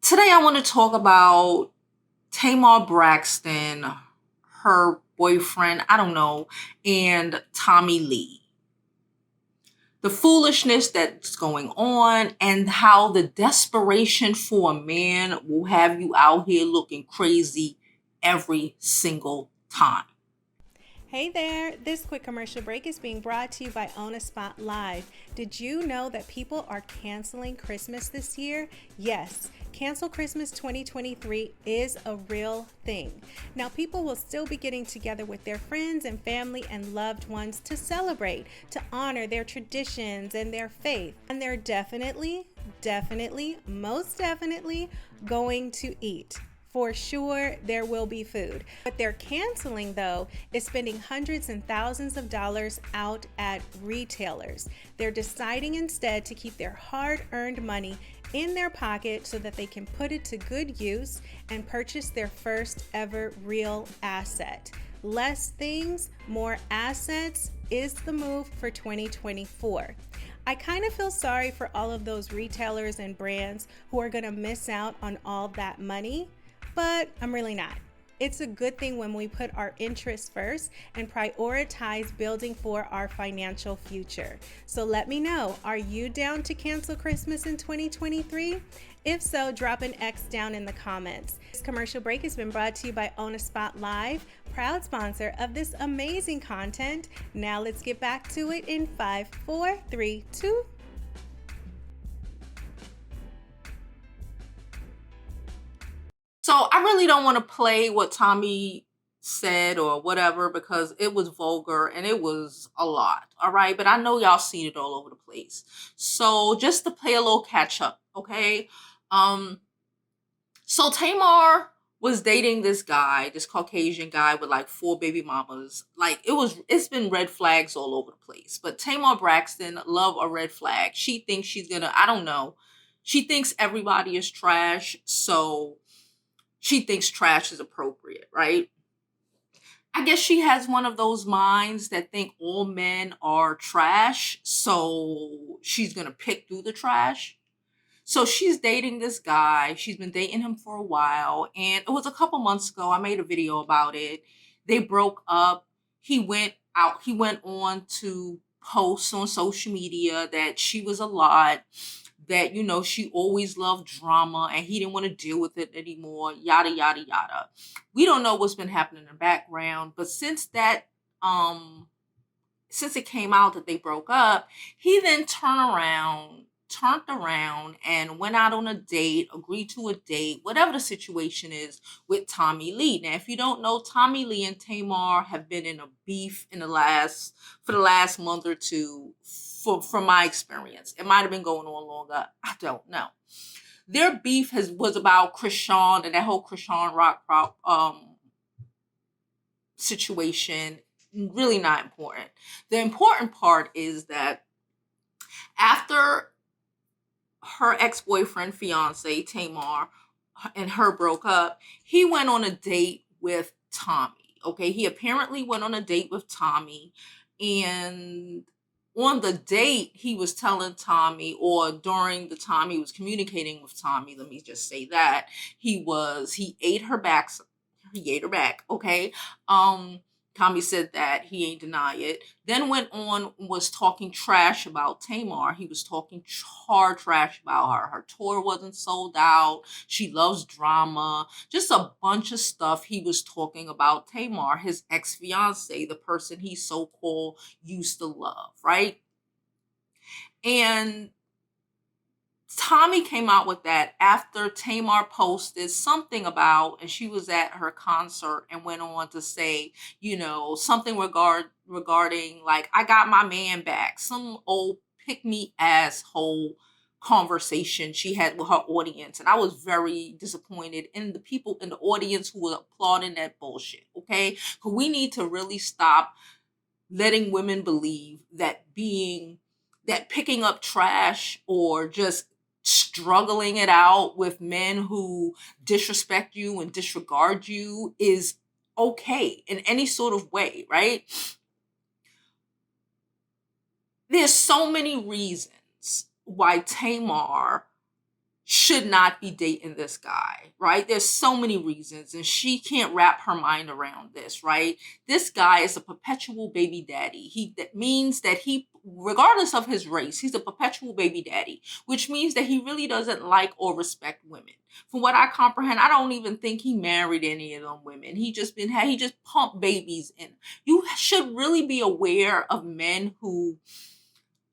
Today, I want to talk about Tamar Braxton, her boyfriend, I don't know, and Tommie Lee. The foolishness that's going on, and how the desperation for a man will have you out here looking crazy every single time. Hey there, this quick commercial break is being brought to you by On a Spot Live. Did you know that people are canceling Christmas this year? Yes, Cancel Christmas 2023 is a real thing. Now, people will still be getting together with their friends and family and loved ones to celebrate, to honor their traditions and their faith. And they're definitely, most definitely going to eat. For sure, there will be food. What they're canceling, though, is spending hundreds and thousands of dollars out at retailers. They're deciding instead to keep their hard-earned money in their pocket so that they can put it to good use and purchase their first ever real asset. Less things, more assets is the move for 2024. I kind of feel sorry for all of those retailers and brands who are going to miss out on all that money, but I'm really not. It's a good thing when we put our interests first and prioritize building for our financial future. So let me know, are you down to cancel Christmas in 2023? If so, drop an X down in the comments. This commercial break has been brought to you by On a Spot Live, proud sponsor of this amazing content. Now let's get back to it in 5, 4, 3, 2. So I really don't want to play what Tommy said or whatever because it was vulgar and it was a lot. All right. But I know y'all seen it all over the place. So just to play a little catch up, okay? Um, so Tamar was dating this guy, this Caucasian guy with like 4 baby mamas. Like it's been red flags all over the place. But Tamar Braxton love a red flag. She thinks she's gonna, I don't know. She thinks everybody is trash. So she thinks trash is appropriate, right? I guess she has one of those minds that think all men are trash, so she's gonna pick through the trash. So she's dating this guy. She's been dating him for a while, and it was a couple months ago. I made a video about it. They broke up. He went out. He went on to post on social media that she was a lot, that she always loved drama and he didn't want to deal with it anymore, yada yada yada. We don't know what's been happening in the background, but since it came out that they broke up, he then turned around and went out on a date, agreed to a date, whatever the situation is, with Tommie Lee. Now, if you don't know, Tommie Lee and Tamar have been in a beef for the last month or two. From my experience, it might have been going on longer. I don't know. Their beef was about Krishan and that whole Krishan Rock situation. Really not important. The important part is that after her ex-boyfriend, fiance Tamar, and her broke up, he went on a date with Tommie. Okay, he apparently went on a date with Tommie, and on the date, he was telling Tommie, or during the time he was communicating with Tommie, let me just say that he ate her back. He ate her back. Okay. Tommie said that he ain't deny it. Then went on, was talking trash about Tamar. He was talking hard trash about her. Her tour wasn't sold out. She loves drama. Just a bunch of stuff he was talking about Tamar, his ex-fiance, the person he so-called used to love, right? And Tommie came out with that after Tamar posted something about, and she was at her concert and went on to say, something regarding like, I got my man back. Some old pick me asshole conversation she had with her audience. And I was very disappointed in the people in the audience who were applauding that bullshit. Okay. Because we need to really stop letting women believe that picking up trash or just struggling it out with men who disrespect you and disregard you is okay in any sort of way, right? There's so many reasons why Tamar should not be dating this guy, right? There's so many reasons, and she can't wrap her mind around this, right? This guy is a perpetual baby daddy. That means that he, regardless of his race, he's a perpetual baby daddy, which means that he really doesn't like or respect women. From what I comprehend, I don't even think he married any of them women. He just pumped babies in. You should really be aware of men who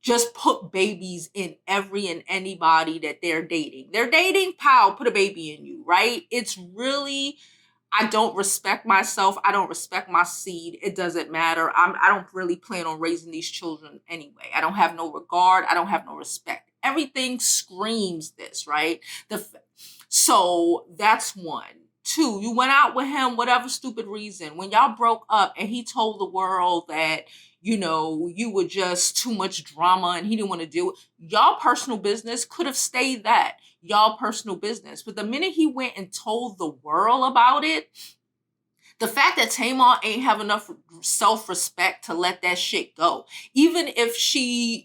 just put babies in every and anybody that they're dating. They're dating, pow, put a baby in you, right? It's really, I don't respect myself. I don't respect my seed. It doesn't matter. I don't really plan on raising these children anyway. I don't have no regard. I don't have no respect. Everything screams this, right? So that's one. Two, you went out with him, whatever stupid reason. When y'all broke up and he told the world that, you were just too much drama and he didn't want to deal with y'all personal business, could have stayed that. Y'all personal business. But the minute he went and told the world about it, the fact that Tamar ain't have enough self-respect to let that shit go. Even if she,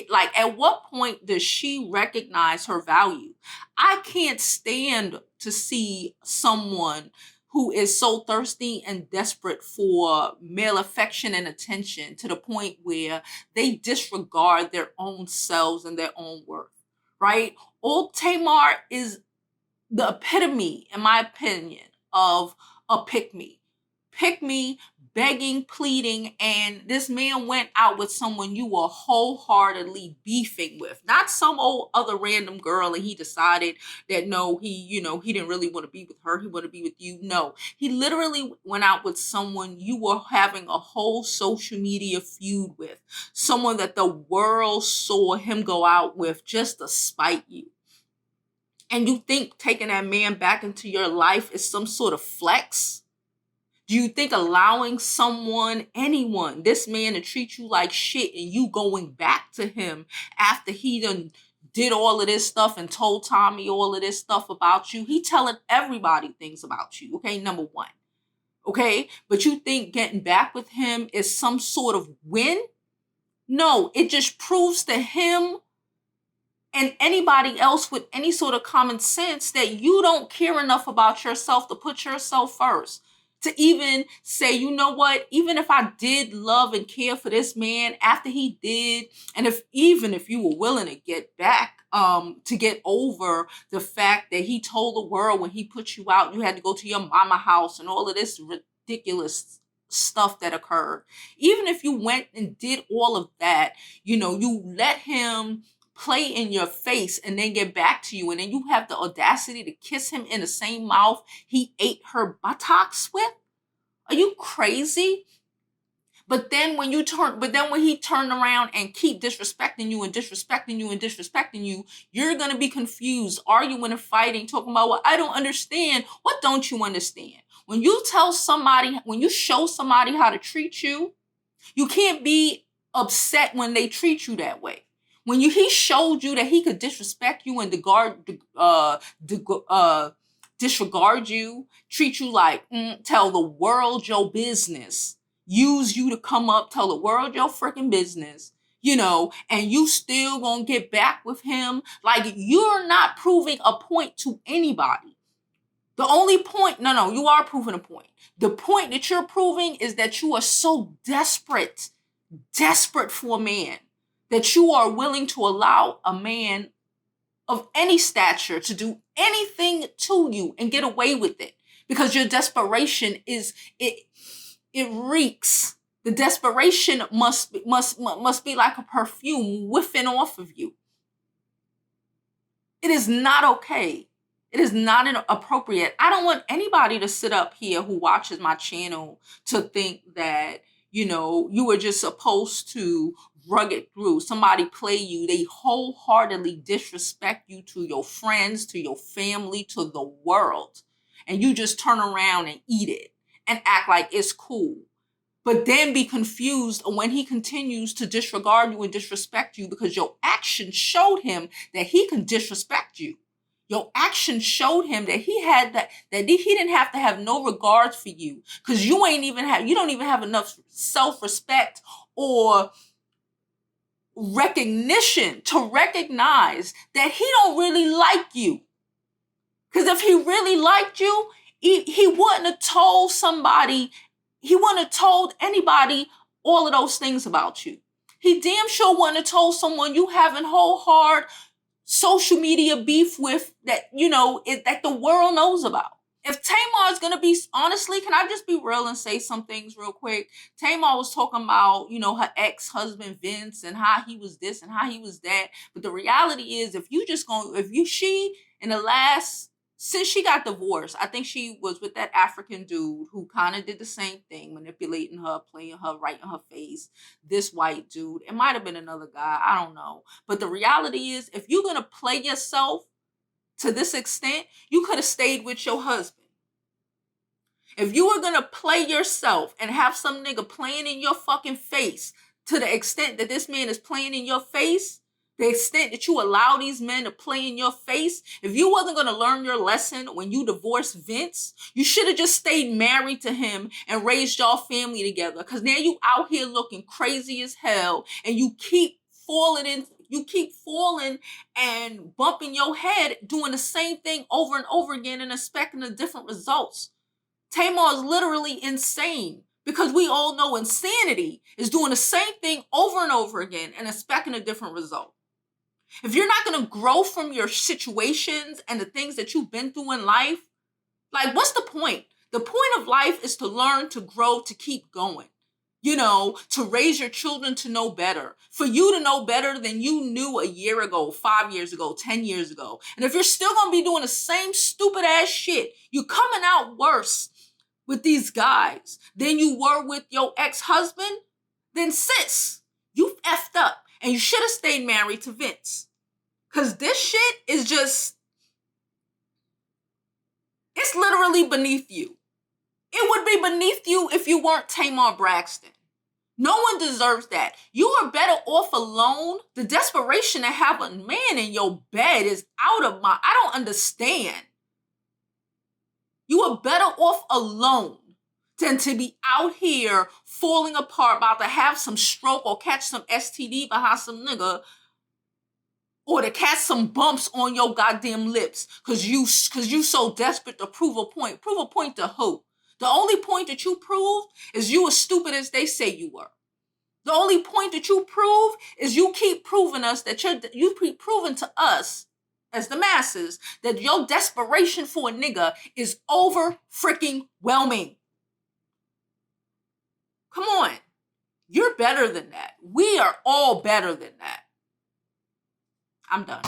like, at what point does she recognize her value? I can't stand to see someone who is so thirsty and desperate for male affection and attention to the point where they disregard their own selves and their own worth, right? Old Tamar is the epitome, in my opinion, of a pick me, begging, pleading, and this man went out with someone you were wholeheartedly beefing with, not some old other random girl, and he decided that no, he didn't really want to be with her, he wanted to be with you. No, he literally went out with someone you were having a whole social media feud with, someone that the world saw him go out with just to spite you. And you think taking that man back into your life is some sort of flex? Do you think allowing anyone, this man, to treat you like shit and you going back to him after he done did all of this stuff and told Tommie all of this stuff about you? He telling everybody things about you, okay? Number one, okay? But you think getting back with him is some sort of win? No, it just proves to him and anybody else with any sort of common sense that you don't care enough about yourself to put yourself first. To even say, you know what, even if I did love and care for this man after he did, and if you were willing to get back, to get over the fact that he told the world when he put you out, you had to go to your mama house and all of this ridiculous stuff that occurred. Even if you went and did all of that, you let him play in your face and then get back to you, and then you have the audacity to kiss him in the same mouth he ate her buttocks with? Are you crazy? But then when he turned around and keep disrespecting you and disrespecting you and disrespecting you, you're going to be confused, arguing and fighting, talking about, well, I don't understand. What don't you understand? When you show somebody how to treat you, you can't be upset when they treat you that way. When he showed you that he could disrespect you and disregard you, treat you like, tell the world your business, use you to come up, tell the world your freaking business, and you still gonna get back with him, like you're not proving a point to anybody. The only point, no, you are proving a point. The point that you're proving is that you are so desperate for a man, that you are willing to allow a man of any stature to do anything to you and get away with it, because your desperation it reeks. The desperation must be like a perfume whiffing off of you. It is not okay. It is not appropriate. I don't want anybody to sit up here who watches my channel to think that, you were just supposed to rug it through. Somebody play you. They wholeheartedly disrespect you to your friends, to your family, to the world. And you just turn around and eat it and act like it's cool. But then be confused when he continues to disregard you and disrespect you, because your actions showed him that he can disrespect you. Your actions showed him that he didn't have to have no regard for you, because you don't even have enough self-respect or recognition to recognize that he don't really like you. Because if he really liked you, he wouldn't have told somebody, he wouldn't have told anybody all of those things about you. He damn sure wouldn't have told someone you having whole hard social media beef with that, that the world knows about. If Tamar is going to be, honestly, can I just be real and say some things real quick? Tamar was talking about, her ex-husband Vince and how he was this and how he was that. But the reality is, she in the last, since she got divorced, I think she was with that African dude who kind of did the same thing, manipulating her, playing her, right in her face. This white dude, it might have been another guy, I don't know. But the reality is, if you're going to play yourself to this extent, you could have stayed with your husband. If you were gonna play yourself and have some nigga playing in your fucking face to the extent that this man is playing in your face, the extent that you allow these men to play in your face, if you wasn't gonna learn your lesson when you divorced Vince, you should have just stayed married to him and raised y'all family together. Cause now you out here looking crazy as hell and you keep falling and bumping your head, doing the same thing over and over again and expecting the different results. Tamar is literally insane because we all know insanity is doing the same thing over and over again and expecting a different result. If you're not going to grow from your situations and the things that you've been through in life, like, what's the point? The point of life is to learn, to grow, to keep going. To raise your children to know better, for you to know better than you knew a year ago, 5 years ago, 10 years ago. And if you're still going to be doing the same stupid ass shit, you're coming out worse with these guys than you were with your ex-husband, then sis, you effed up and you should have stayed married to Vince. Because this shit is just, it's literally beneath you. It would be beneath you if you weren't Tamar Braxton. No one deserves that. You are better off alone. The desperation to have a man in your bed is out of I don't understand. You are better off alone than to be out here falling apart, about to have some stroke or catch some STD behind some nigga, or to catch some bumps on your goddamn lips because you so desperate to prove a point. Prove a point to who? The only point that you proved is you as stupid as they say you were. The only point that you prove is you keep proving us that you keep proving to us as the masses that your desperation for a nigga is over freaking whelming. Come on. You're better than that. We are all better than that. I'm done.